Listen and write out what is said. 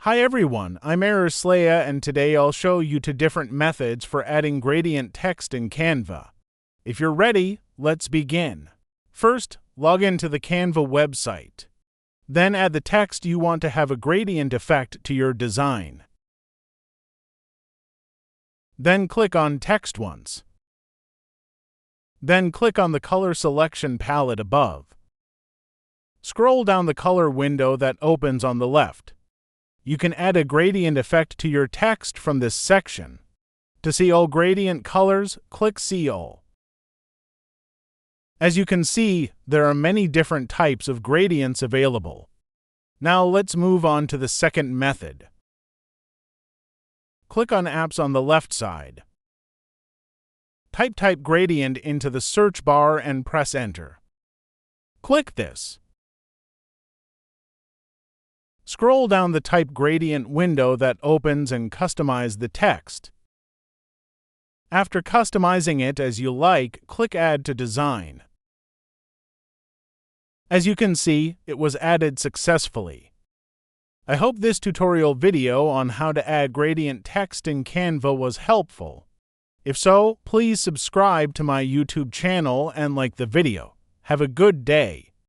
Hi everyone, I'm Slaya, and today I'll show you two different methods for adding gradient text in Canva. If you're ready, let's begin. First, log into the Canva website. Then add the text you want to have a gradient effect to your design. Then click on Text once. Then click on the color selection palette above. Scroll down the color window that opens on the left. You can add a gradient effect to your text from this section. To see all gradient colors, click See All. As you can see, there are many different types of gradients available. Now let's move on to the second method. Click on Apps on the left side. Type gradient into the search bar and press Enter. Click this. Scroll down the Type Gradient window that opens and customize the text. After customizing it as you like, click Add to Design. As you can see, it was added successfully. I hope this tutorial video on how to add gradient text in Canva was helpful. If so, please subscribe to my YouTube channel and like the video. Have a good day.